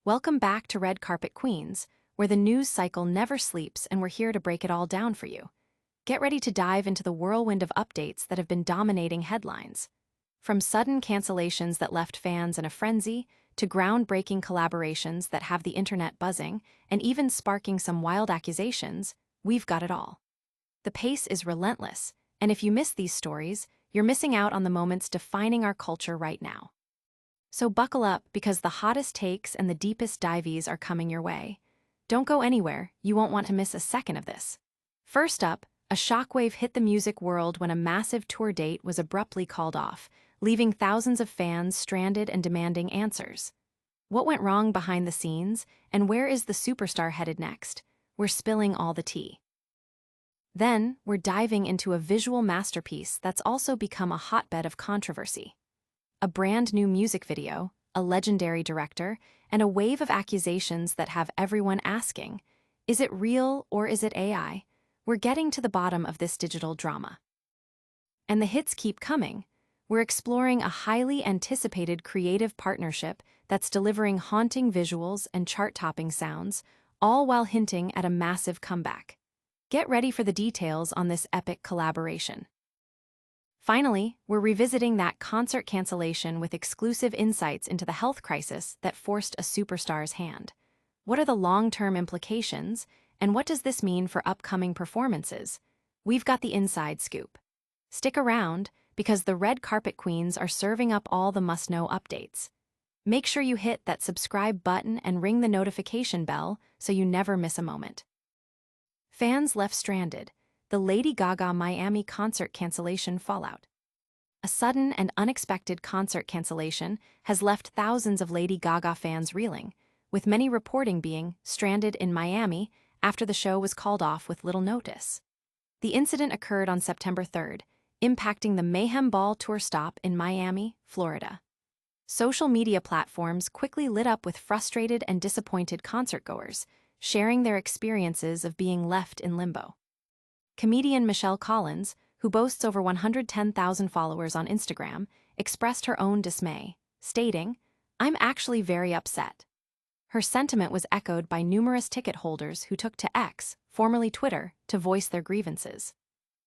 Welcome back to Red Carpet Queens, where the news cycle never sleeps and we're here to break it all down for you. Get ready to dive into the whirlwind of updates that have been dominating headlines. From sudden cancellations that left fans in a frenzy, to groundbreaking collaborations that have the internet buzzing, and even sparking some wild accusations, we've got it all. The pace is relentless, and if you miss these stories, you're missing out on the moments defining our culture right now. So buckle up because the hottest takes and the deepest dives are coming your way. Don't go anywhere, you won't want to miss a second of this. First up, a shockwave hit the music world when a massive tour date was abruptly called off, leaving thousands of fans stranded and demanding answers. What went wrong behind the scenes, and where is the superstar headed next? We're spilling all the tea. Then, we're diving into a visual masterpiece that's also become a hotbed of controversy. A brand new music video, a legendary director, and a wave of accusations that have everyone asking, is it real or is it AI? We're getting to the bottom of this digital drama. And the hits keep coming. We're exploring a highly anticipated creative partnership that's delivering haunting visuals and chart-topping sounds, all while hinting at a massive comeback. Get ready for the details on this epic collaboration. Finally, we're revisiting that concert cancellation with exclusive insights into the health crisis that forced a superstar's hand. What are the long-term implications, and what does this mean for upcoming performances? We've got the inside scoop. Stick around, because the Red Carpet Queens are serving up all the must-know updates. Make sure you hit that subscribe button and ring the notification bell so you never miss a moment. Fans left stranded. The Lady Gaga Miami concert cancellation fallout. A sudden and unexpected concert cancellation has left thousands of Lady Gaga fans reeling, with many reporting being stranded in Miami after the show was called off with little notice. The incident occurred on September 3rd, impacting the Mayhem Ball tour stop in Miami, Florida. Social media platforms quickly lit up with frustrated and disappointed concertgoers, sharing their experiences of being left in limbo. Comedian Michelle Collins, who boasts over 110,000 followers on Instagram, expressed her own dismay, stating, "I'm actually very upset." Her sentiment was echoed by numerous ticket holders who took to X, formerly Twitter, to voice their grievances.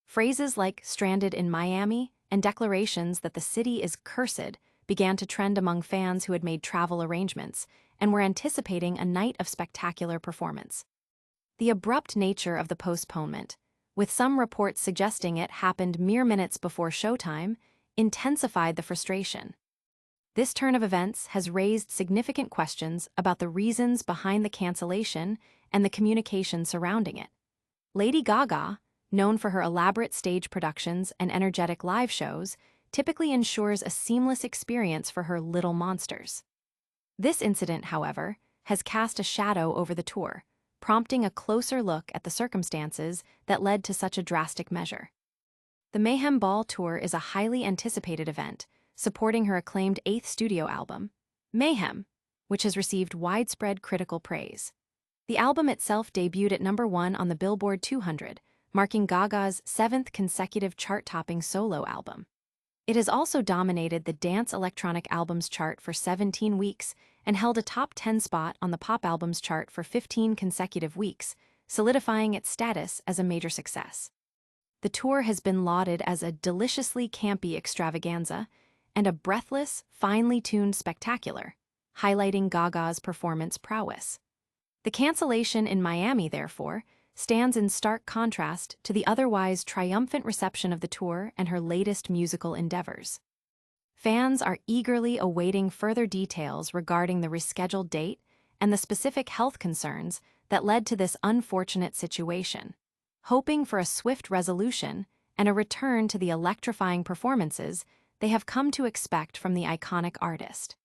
Phrases like "stranded in Miami" and declarations that the city is cursed began to trend among fans who had made travel arrangements and were anticipating a night of spectacular performance. The abrupt nature of the postponement, with some reports suggesting it happened mere minutes before showtime, intensified the frustration. This turn of events has raised significant questions about the reasons behind the cancellation and the communication surrounding it. Lady Gaga, known for her elaborate stage productions and energetic live shows, typically ensures a seamless experience for her little monsters. This incident, however, has cast a shadow over the tour, prompting a closer look at the circumstances that led to such a drastic measure. The Mayhem Ball Tour is a highly anticipated event, supporting her acclaimed 8th studio album, Mayhem, which has received widespread critical praise. The album itself debuted at #1 on the Billboard 200, marking Gaga's 7th consecutive chart-topping solo album. It has also dominated the Dance Electronic Albums chart for 17 weeks and held a top 10 spot on the Pop Albums chart for 15 consecutive weeks, solidifying its status as a major success. The tour has been lauded as a deliciously campy extravaganza and a breathless, finely tuned spectacular, highlighting Gaga's performance prowess. The cancellation in Miami, therefore, stands in stark contrast to the otherwise triumphant reception of the tour and her latest musical endeavors. Fans are eagerly awaiting further details regarding the rescheduled date and the specific health concerns that led to this unfortunate situation, hoping for a swift resolution and a return to the electrifying performances they have come to expect from the iconic artist.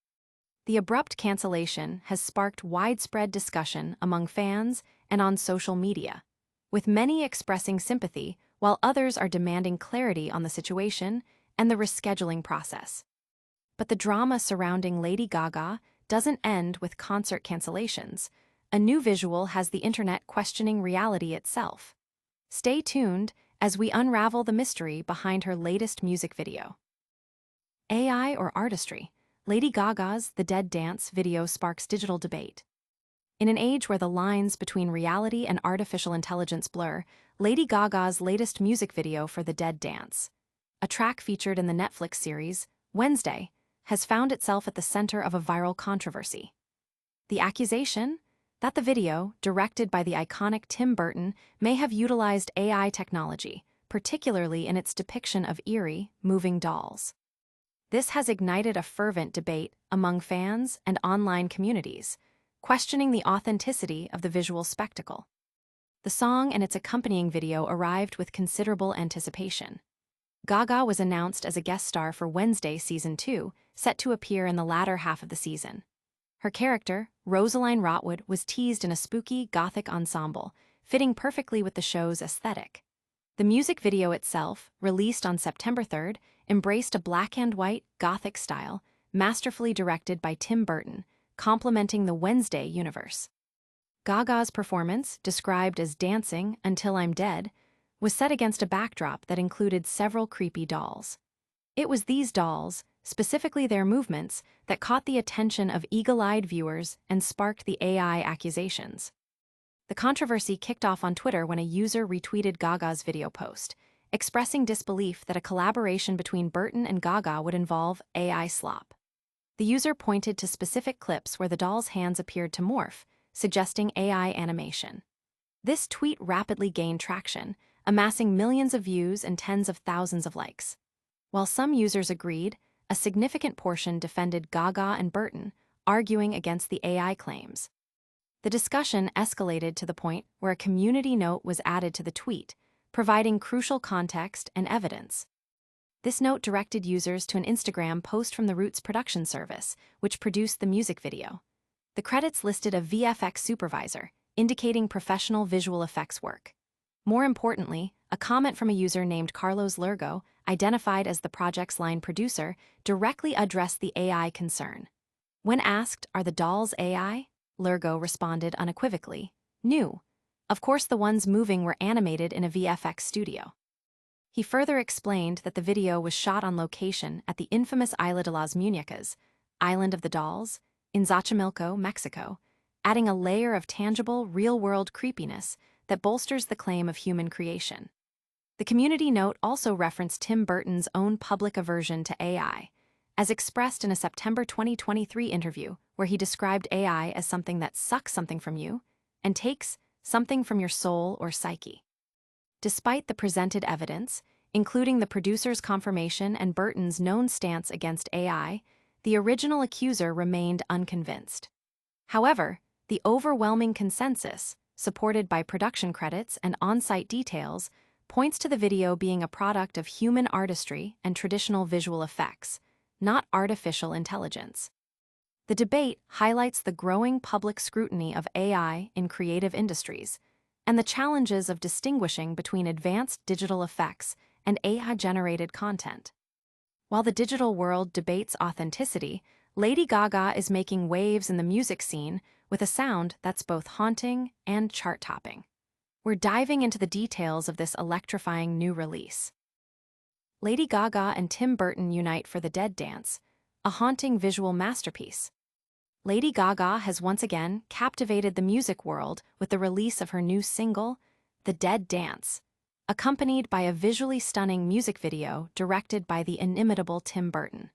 The abrupt cancellation has sparked widespread discussion among fans and on social media, with many expressing sympathy while others are demanding clarity on the situation and the rescheduling process. But the drama surrounding Lady Gaga doesn't end with concert cancellations. A new visual has the internet questioning reality itself. Stay tuned as we unravel the mystery behind her latest music video. AI or artistry? Lady Gaga's The Dead Dance video sparks digital debate. In an age where the lines between reality and artificial intelligence blur, Lady Gaga's latest music video for The Dead Dance, a track featured in the Netflix series Wednesday, has found itself at the center of a viral controversy. The accusation? That the video, directed by the iconic Tim Burton, may have utilized AI technology, particularly in its depiction of eerie, moving dolls. This has ignited a fervent debate among fans and online communities, questioning the authenticity of the visual spectacle. The song and its accompanying video arrived with considerable anticipation. Gaga was announced as a guest star for Wednesday Season 2, set to appear in the latter half of the season. Her character, Rosaline Rotwood, was teased in a spooky, gothic ensemble, fitting perfectly with the show's aesthetic. The music video itself, released on September 3rd, embraced a black-and-white, gothic style, masterfully directed by Tim Burton, complementing the Wednesday universe. Gaga's performance, described as dancing until I'm dead, was set against a backdrop that included several creepy dolls. It was these dolls, specifically their movements, that caught the attention of eagle-eyed viewers and sparked the AI accusations. The controversy kicked off on Twitter when a user retweeted Gaga's video post, expressing disbelief that a collaboration between Burton and Gaga would involve AI slop. The user pointed to specific clips where the doll's hands appeared to morph, suggesting AI animation. This tweet rapidly gained traction, amassing millions of views and tens of thousands of likes. While some users agreed, a significant portion defended Gaga and Burton, arguing against the AI claims. The discussion escalated to the point where a community note was added to the tweet, providing crucial context and evidence. This note directed users to an Instagram post from the Roots production service, which produced the music video. The credits listed a VFX supervisor, indicating professional visual effects work. More importantly, a comment from a user named Carlos Lurgo, identified as the project's line producer, directly addressed the AI concern. When asked, "Are the dolls AI?" Lurgo responded unequivocally, "No. Of course the ones moving were animated in a VFX studio." He further explained that the video was shot on location at the infamous Isla de las Muñecas, Island of the Dolls, in Xochimilco, Mexico, adding a layer of tangible, real-world creepiness that bolsters the claim of human creation. The community note also referenced Tim Burton's own public aversion to AI, as expressed in a September 2023 interview where he described AI as something that sucks something from you and takes something from your soul or psyche. Despite the presented evidence, including the producer's confirmation and Burton's known stance against AI, the original accuser remained unconvinced. However, the overwhelming consensus, supported by production credits and on-site details, points to the video being a product of human artistry and traditional visual effects, not artificial intelligence. The debate highlights the growing public scrutiny of AI in creative industries and the challenges of distinguishing between advanced digital effects and AI-generated content. While the digital world debates authenticity, Lady Gaga is making waves in the music scene with a sound that's both haunting and chart-topping. We're diving into the details of this electrifying new release. Lady Gaga and Tim Burton unite for The Dead Dance, a haunting visual masterpiece. Lady Gaga has once again captivated the music world with the release of her new single, The Dead Dance, accompanied by a visually stunning music video directed by the inimitable Tim Burton.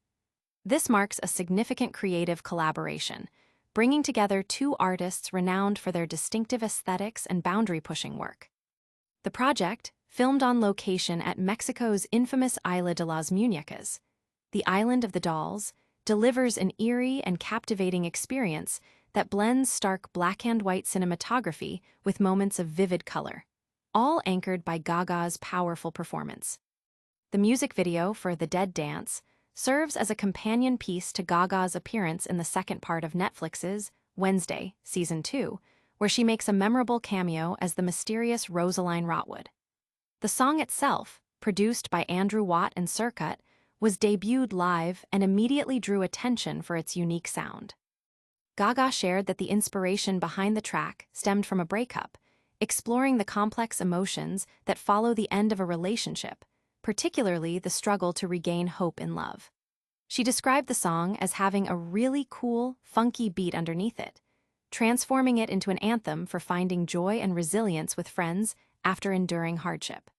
This marks a significant creative collaboration, bringing together two artists renowned for their distinctive aesthetics and boundary-pushing work. The project, filmed on location at Mexico's infamous Isla de las Muñecas, the Island of the Dolls, delivers an eerie and captivating experience that blends stark black-and-white cinematography with moments of vivid color, all anchored by Gaga's powerful performance. The music video for The Dead Dance serves as a companion piece to Gaga's appearance in the second part of Netflix's Wednesday, Season 2, where she makes a memorable cameo as the mysterious Rosaline Rotwood. The song itself, produced by Andrew Watt and Circuit, was debuted live and immediately drew attention for its unique sound. Gaga shared that the inspiration behind the track stemmed from a breakup, exploring the complex emotions that follow the end of a relationship, particularly the struggle to regain hope in love. She described the song as having a really cool, funky beat underneath it, transforming it into an anthem for finding joy and resilience with friends after enduring hardship.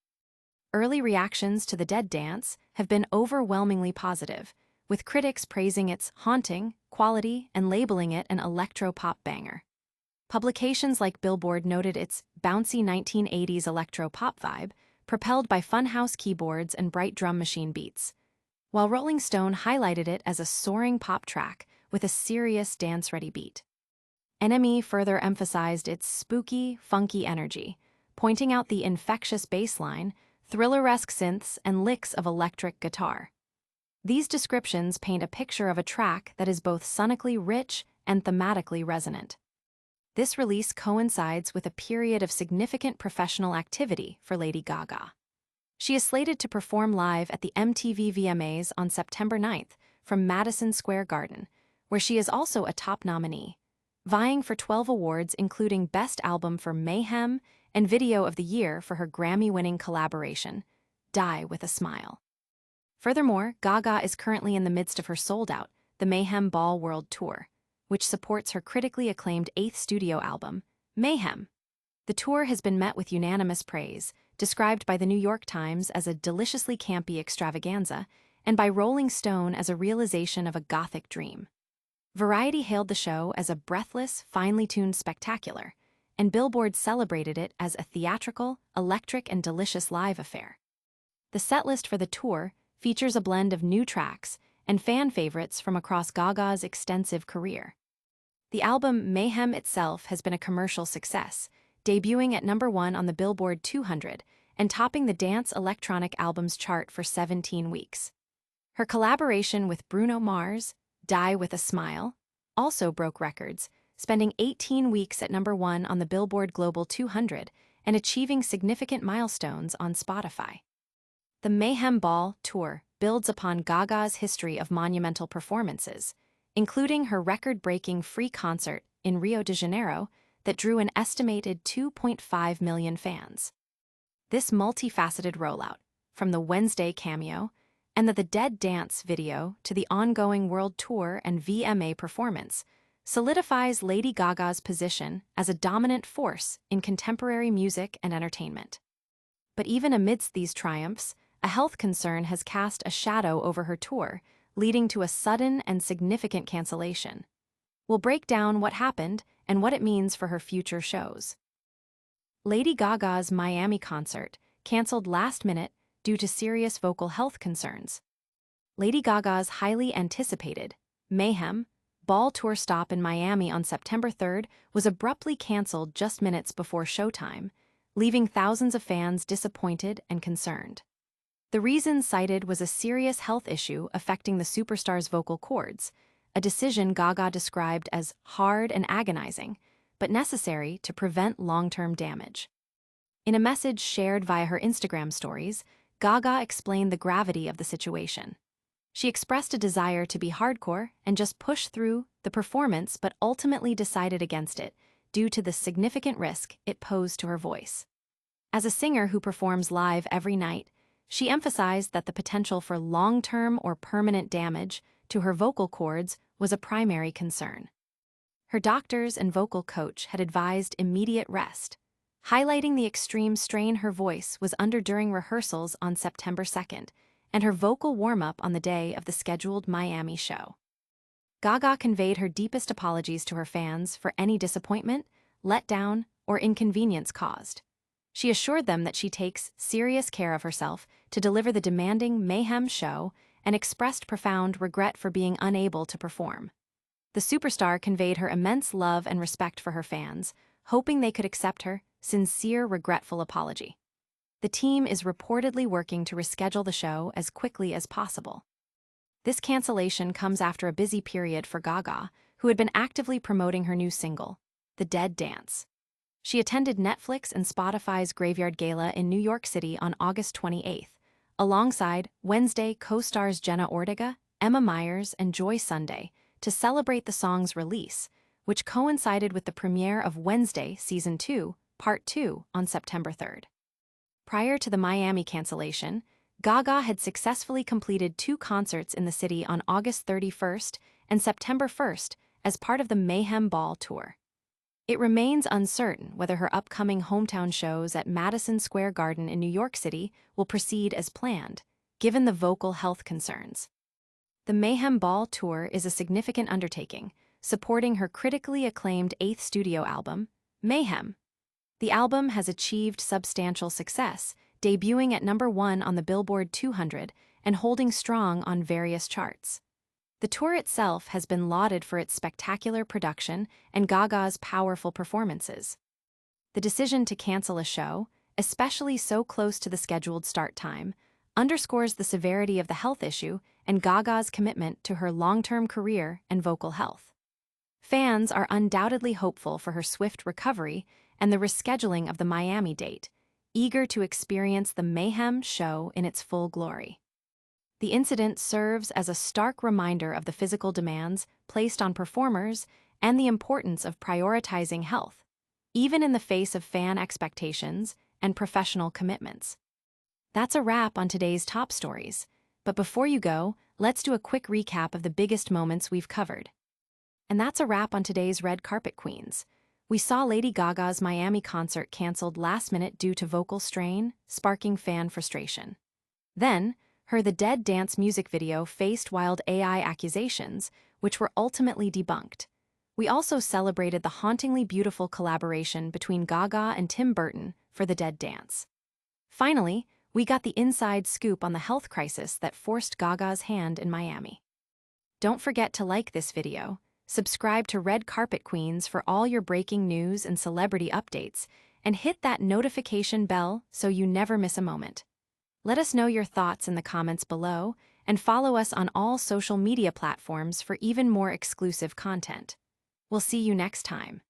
Early reactions to the Dead Dance have been overwhelmingly positive, with critics praising its haunting quality and labeling it an electro-pop banger. Publications like Billboard noted its bouncy 1980s electro-pop vibe, propelled by funhouse keyboards and bright drum machine beats, while Rolling Stone highlighted it as a soaring pop track with a serious dance-ready beat. NME further emphasized its spooky, funky energy, pointing out the infectious bass line, thriller-esque synths, and licks of electric guitar. These descriptions paint a picture of a track that is both sonically rich and thematically resonant. This release coincides with a period of significant professional activity for Lady Gaga. She is slated to perform live at the MTV VMAs on September 9th from Madison Square Garden, where she is also a top nominee, vying for 12 awards including Best Album for Mayhem and Video of the Year for her Grammy-winning collaboration, Die with a Smile. Furthermore, Gaga is currently in the midst of her sold-out, the Mayhem Ball World Tour, which supports her critically acclaimed 8th studio album, Mayhem. The tour has been met with unanimous praise, described by the New York Times as a deliciously campy extravaganza and by Rolling Stone as a realization of a gothic dream. Variety hailed the show as a breathless, finely tuned spectacular, and Billboard celebrated it as a theatrical, electric, and delicious live affair. The setlist for the tour features a blend of new tracks and fan favorites from across Gaga's extensive career. The album Mayhem itself has been a commercial success, debuting at #1 on the Billboard 200 and topping the dance electronic albums chart for 17 weeks. Her collaboration with Bruno Mars, Die with a Smile, also broke records, spending 18 weeks at #1 on the Billboard Global 200 and achieving significant milestones on Spotify. The Mayhem Ball Tour builds upon Gaga's history of monumental performances, including her record-breaking free concert in Rio de Janeiro that drew an estimated 2.5 million fans. This multifaceted rollout, from the Wednesday cameo and the Dead Dance video to the ongoing world tour and VMA performance, solidifies Lady Gaga's position as a dominant force in contemporary music and entertainment. But even amidst these triumphs, a health concern has cast a shadow over her tour, leading to a sudden and significant cancellation. We'll break down what happened and what it means for her future shows. Lady Gaga's Miami concert canceled last minute due to serious vocal health concerns. Lady Gaga's highly anticipated Mayhem Ball tour stop in Miami on September 3rd was abruptly canceled just minutes before showtime, leaving thousands of fans disappointed and concerned. The reason cited was a serious health issue affecting the superstar's vocal cords, a decision Gaga described as hard and agonizing, but necessary to prevent long-term damage. In a message shared via her Instagram stories, Gaga explained the gravity of the situation. She expressed a desire to be hardcore and just push through the performance, but ultimately decided against it due to the significant risk it posed to her voice. As a singer who performs live every night, she emphasized that the potential for long-term or permanent damage to her vocal cords was a primary concern. Her doctors and vocal coach had advised immediate rest, highlighting the extreme strain her voice was under during rehearsals on September 2nd and her vocal warm-up on the day of the scheduled Miami show. Gaga conveyed her deepest apologies to her fans for any disappointment, letdown, or inconvenience caused. She assured them that she takes serious care of herself to deliver the demanding Mayhem show and expressed profound regret for being unable to perform. The superstar conveyed her immense love and respect for her fans, hoping they could accept her sincere, regretful apology. The team is reportedly working to reschedule the show as quickly as possible. This cancellation comes after a busy period for Gaga, who had been actively promoting her new single, The Dead Dance. She attended Netflix and Spotify's Graveyard Gala in New York City on August 28th, alongside Wednesday co-stars Jenna Ortega, Emma Myers, and Joy Sunday, to celebrate the song's release, which coincided with the premiere of Wednesday Season 2, Part 2 on September 3rd. Prior to the Miami cancellation, Gaga had successfully completed 2 concerts in the city on August 31st and September 1st as part of the Mayhem Ball tour. It remains uncertain whether her upcoming hometown shows at Madison Square Garden in New York City will proceed as planned, given the vocal health concerns. The Mayhem Ball tour is a significant undertaking, supporting her critically acclaimed 8th studio album, Mayhem. The album has achieved substantial success, debuting at #1 on the Billboard 200 and holding strong on various charts. The tour itself has been lauded for its spectacular production and Gaga's powerful performances. The decision to cancel a show, especially so close to the scheduled start time, underscores the severity of the health issue and Gaga's commitment to her long-term career and vocal health. Fans are undoubtedly hopeful for her swift recovery and the rescheduling of the Miami date, eager to experience the Mayhem show in its full glory. The incident serves as a stark reminder of the physical demands placed on performers and the importance of prioritizing health, even in the face of fan expectations and professional commitments. That's a wrap on today's top stories, but before you go, let's do a quick recap of the biggest moments we've covered. And that's a wrap on today's Red Carpet Queens. We saw Lady Gaga's Miami concert canceled last minute due to vocal strain, sparking fan frustration. Then, her The Dead Dance music video faced wild AI accusations, which were ultimately debunked. We also celebrated the hauntingly beautiful collaboration between Gaga and Tim Burton for The Dead Dance. Finally, we got the inside scoop on the health crisis that forced Gaga's hand in Miami. Don't forget to like this video, subscribe to Red Carpet Queens for all your breaking news and celebrity updates, and hit that notification bell so you never miss a moment. Let us know your thoughts in the comments below, and follow us on all social media platforms for even more exclusive content. We'll see you next time.